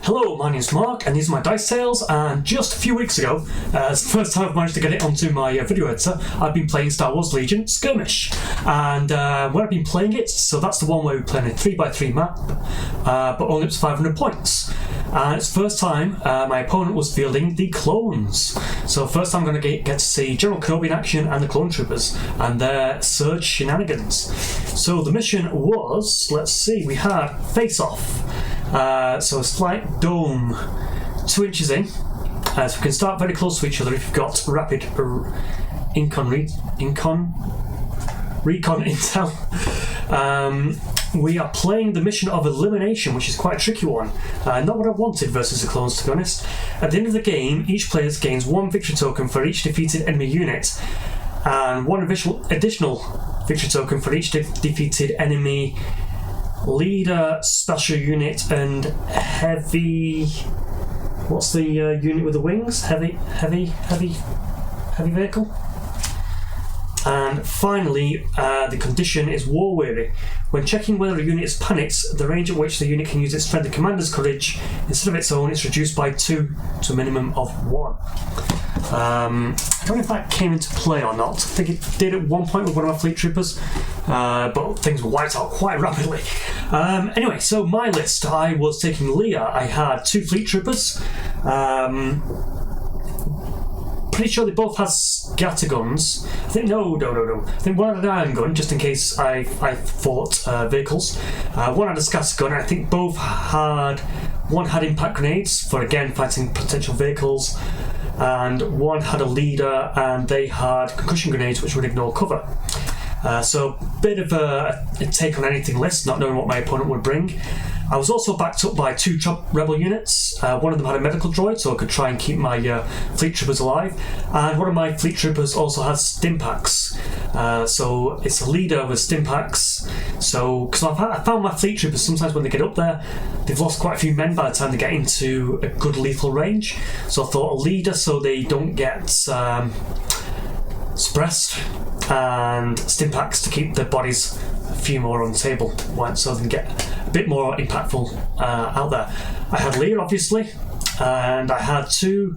Hello, my name's Mark, and these are my dice tales, and just a few weeks ago, it's the first time I've managed to get it onto my video editor, I've been playing Star Wars Legion Skirmish. And when I've been playing it, so that's the one where we play in a 3x3 map, but only up to 500 points. And it's the first time my opponent was fielding the clones. So first time I'm going to get to see General Kenobi in action and the clone troopers and their surge shenanigans. So the mission was, let's see, we had face off. So a slight dome 2 inches in, so we can start very close to each other if you've got rapid recon intel. We are playing the mission of elimination, which is quite a tricky one. Not what I wanted versus the clones, to be honest. At the end of the game, each player gains 1 victory token for each defeated enemy unit, and 1 additional victory token for each defeated enemy leader, special unit, and heavy. What's the unit with the wings? Heavy vehicle. And finally, the condition is war weary. When checking whether a unit is panicked, the range at which the unit can use its strength and commander's courage instead of its own is reduced by 2 to a minimum of 1. I don't know if that came into play or not. I think it did at one point with one of my fleet troopers, but things were wiped out quite rapidly. Anyway, so my list, I was taking Leia. I had 2 fleet troopers. Pretty sure they both had scatter guns. I think no. I think one had an iron gun, just in case I fought vehicles. One had a scatter gun, and I think both had... One had impact grenades for, again, fighting potential vehicles, and one had a leader, and they had concussion grenades, which would ignore cover. So, bit of a take on anything list, not knowing what my opponent would bring. I was also backed up by 2 rebel units. One of them had a medical droid, so I could try and keep my fleet troopers alive. And one of my fleet troopers also has stim packs. So it's a leader with stim packs. So, because I found my fleet troopers, sometimes when they get up there, they've lost quite a few men by the time they get into a good lethal range. So I thought a leader, so they don't get suppressed, and stim packs to keep their bodies a few more on the table, so they can get a bit more impactful out there. I had Leia, obviously, and I had 2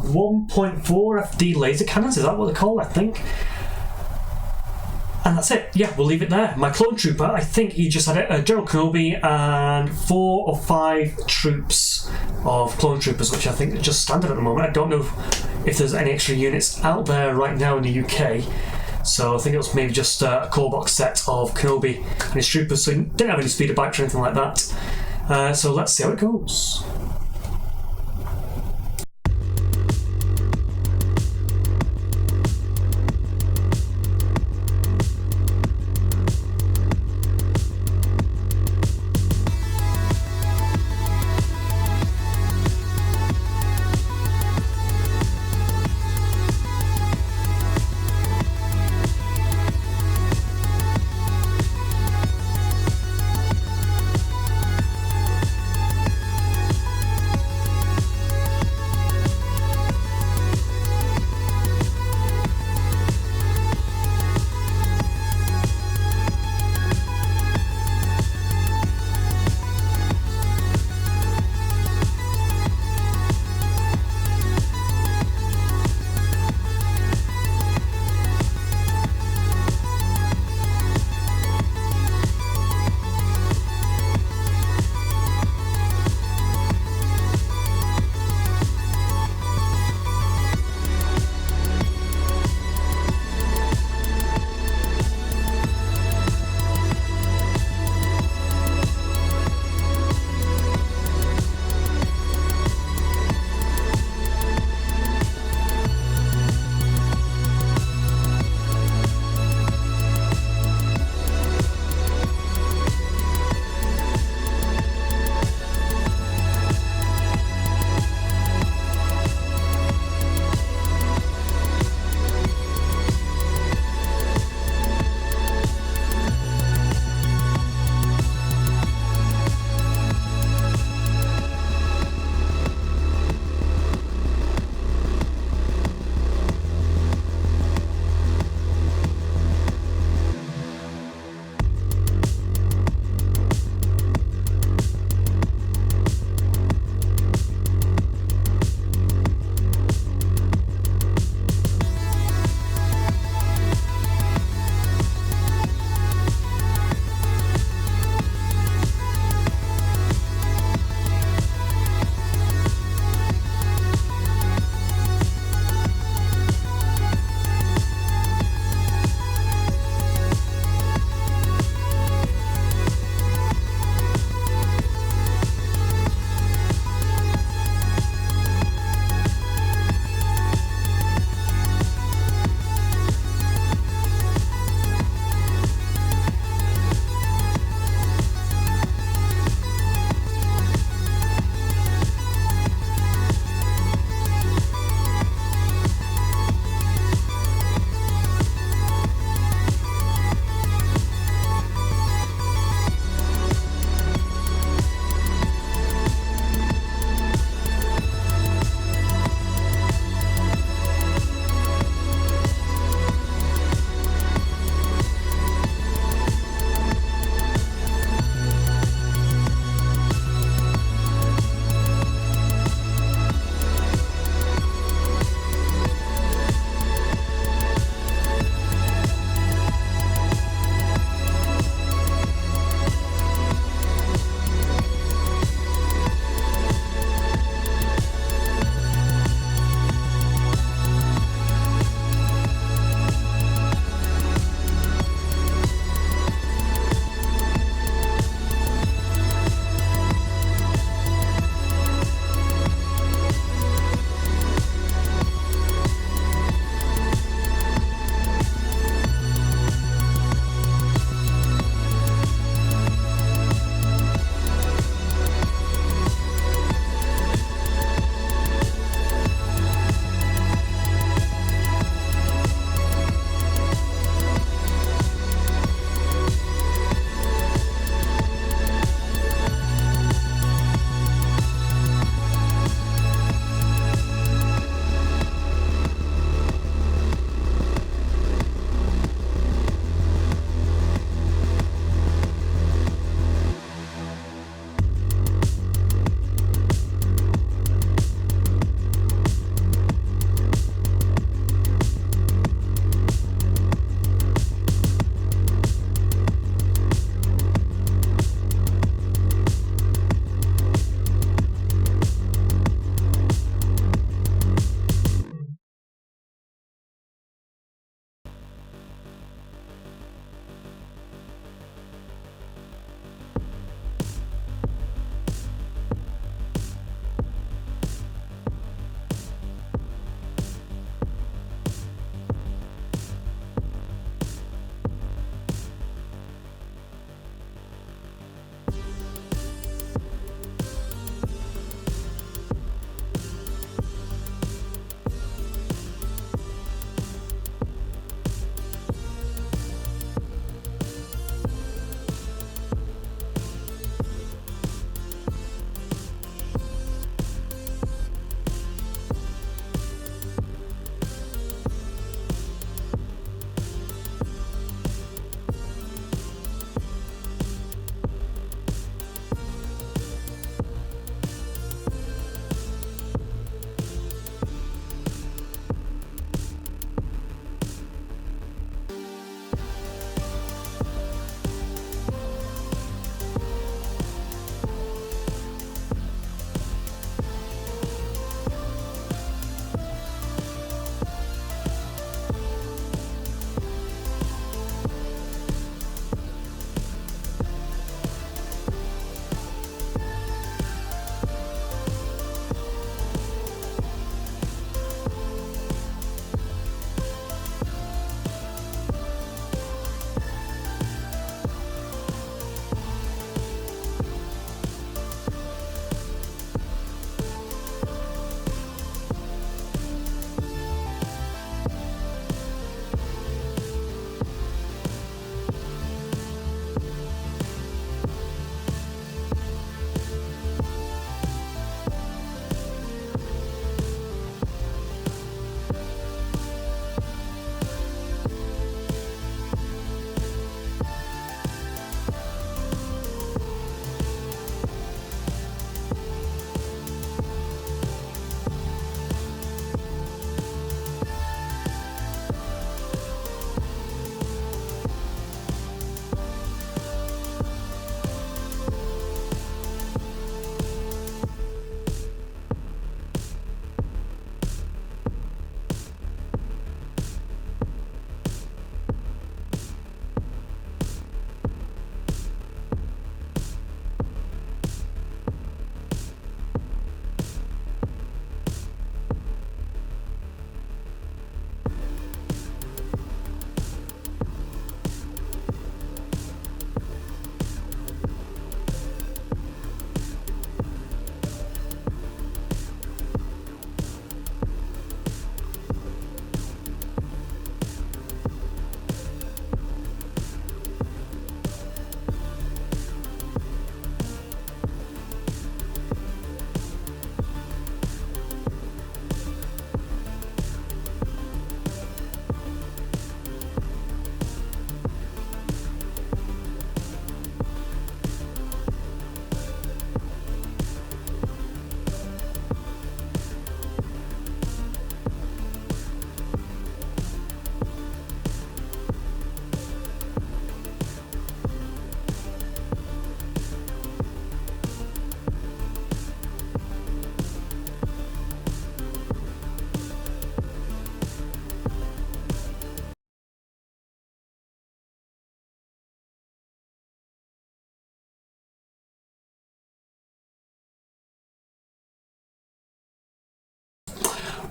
1.4 FD laser cannons. Is that what they're called? I think. And that's it. Yeah, we'll leave it there. My clone trooper, I think he just had a General Kenobi and 4 or 5 troops of clone troopers, which I think are just standard at the moment. I don't know if there's any extra units out there right now in the UK. So I think it was maybe just a core box set of Kenobi and his troopers, so he didn't have any speeder bikes or anything like that. So let's see how it goes.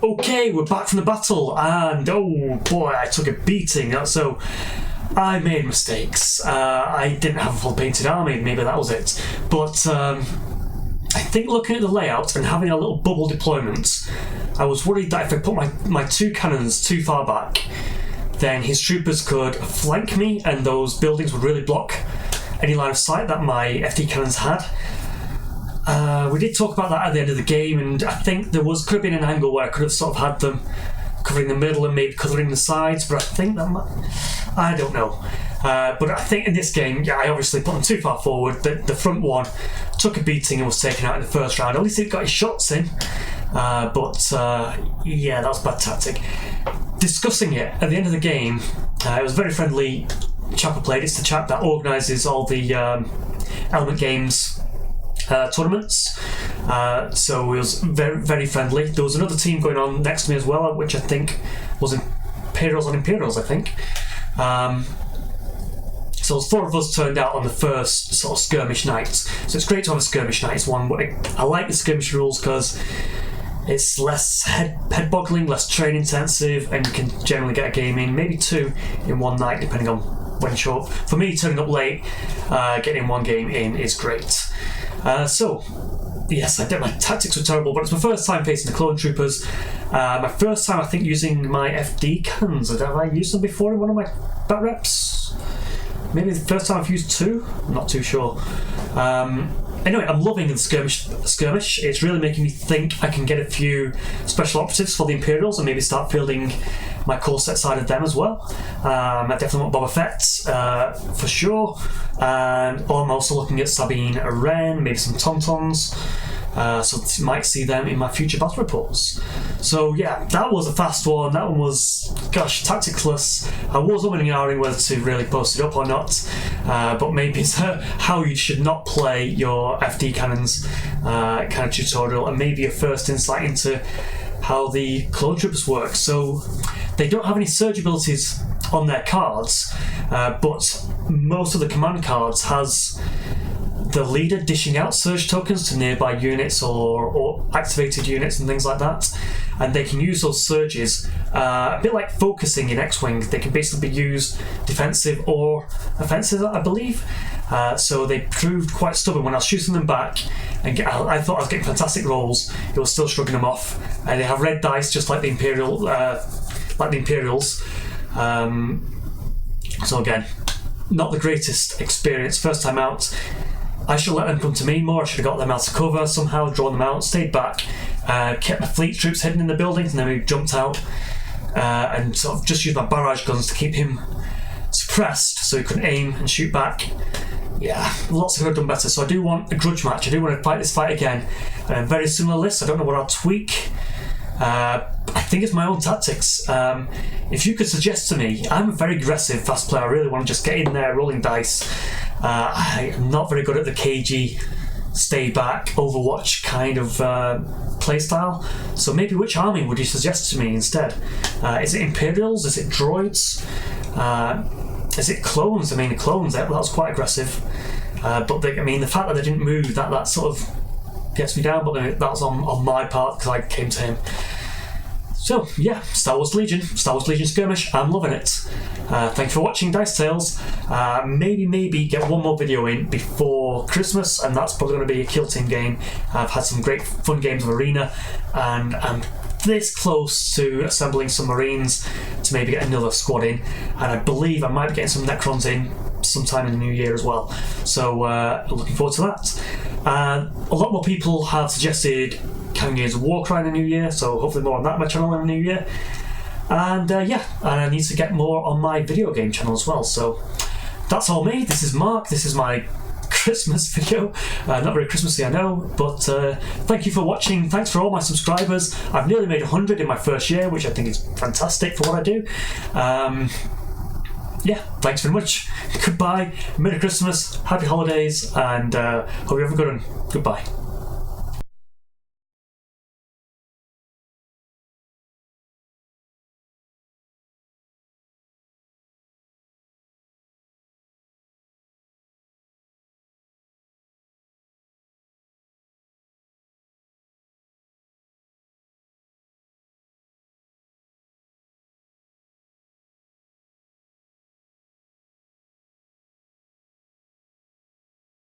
Okay, we're back from the battle, and oh boy, I took a beating. So I made mistakes. I didn't have a full painted army, maybe that was it. But I think looking at the layout and having a little bubble deployment, I was worried that if I put my two cannons too far back, then his troopers could flank me and those buildings would really block any line of sight that my FD cannons had. We did talk about that at the end of the game, and I think there could have been an angle where I could have sort of had them covering the middle and maybe covering the sides, but I think I don't know. But I think in this game, I obviously put them too far forward. The front one took a beating and was taken out in the first round. At least it got his shots in, but yeah, that was a bad tactic. Discussing it at the end of the game, it was a very friendly chap I played. It's the chap that organises all the Element Games tournaments, so it was very, very friendly. There was another team going on next to me as well, which I think was Imperials on Imperials, I think. So four of us turned out on the first sort of skirmish night. So it's great to have a skirmish night. It's one, but I like the skirmish rules because it's less head-boggling, less train intensive, and you can generally get a game in, maybe two in one night, depending on when you're short. For me, turning up late, getting one game in is great. So, yes, I did. My tactics were terrible, but it's my first time facing the clone troopers. My first time, I think, using my FD cannons. Have I used them before in one of my Batreps? Maybe the first time I've used two? I'm not too sure. Anyway, I'm loving the skirmish. It's really making me think I can get a few special operatives for the Imperials and maybe start fielding my core set side of them as well. I definitely want Boba Fett for sure, and I'm also looking at Sabine Wren, maybe some Tauntauns, so you might see them in my future battle reports. So yeah, that was a fast one. That one was, gosh, tacticless. I was umming and ahhing whether to really post it up or not, but maybe it's how you should not play your FD cannons kind of tutorial, and maybe a first insight into how the clone troopers work. So they don't have any surge abilities on their cards, but most of the command cards has the leader dishing out surge tokens to nearby units or activated units and things like that, and they can use those surges a bit like focusing in X-Wing. They can basically be used defensive or offensive, I believe. So they proved quite stubborn when I was shooting them back, and I thought I was getting fantastic rolls. It was still shrugging them off. And they have red dice just like the Imperials. So again, not the greatest experience first time out. I should let them come to me more. I should have got them out of cover somehow, drawn them out, stayed back, kept my fleet troops hidden in the buildings, and then we jumped out and sort of just used my barrage guns to keep him suppressed so he couldn't aim and shoot back. Yeah, lots could have done better. So I do want a grudge match. I do want to fight this fight again, and a very similar list. I don't know what I'll tweak. I think it's my own tactics. If you could suggest to me, I'm a very aggressive fast player. I really want to just get in there rolling dice. I'm not very good at the cagey, stay back, Overwatch kind of playstyle. So maybe which army would you suggest to me instead? Is it Imperials? Is it Droids? Is it clones? I mean, the clones, that was quite aggressive. But the fact that they didn't move, that sort of gets me down, but that was on my part because I came to him. So yeah, Star Wars Legion Skirmish, I'm loving it. Thanks for watching Dice Tales. Maybe get one more video in before Christmas, and that's probably going to be a Kill Team game. I've had some great fun games of Arena, and I'm this close to assembling some Marines to maybe get another squad in, and I believe I might be getting some Necrons in sometime in the new year as well. So looking forward to that. A lot more people have suggested Cannon Games of Warcry in the new year, so hopefully more on that on my channel in the new year. And yeah, and I need to get more on my video game channel as well. So that's all me. This is Mark. This is my Christmas video. Not very Christmassy, I know, but thank you for watching. Thanks for all my subscribers. I've nearly made 100 in my first year, which I think is fantastic for what I do. Yeah, thanks very much. Goodbye, Merry Christmas, Happy Holidays, and hope you have a good one. Goodbye.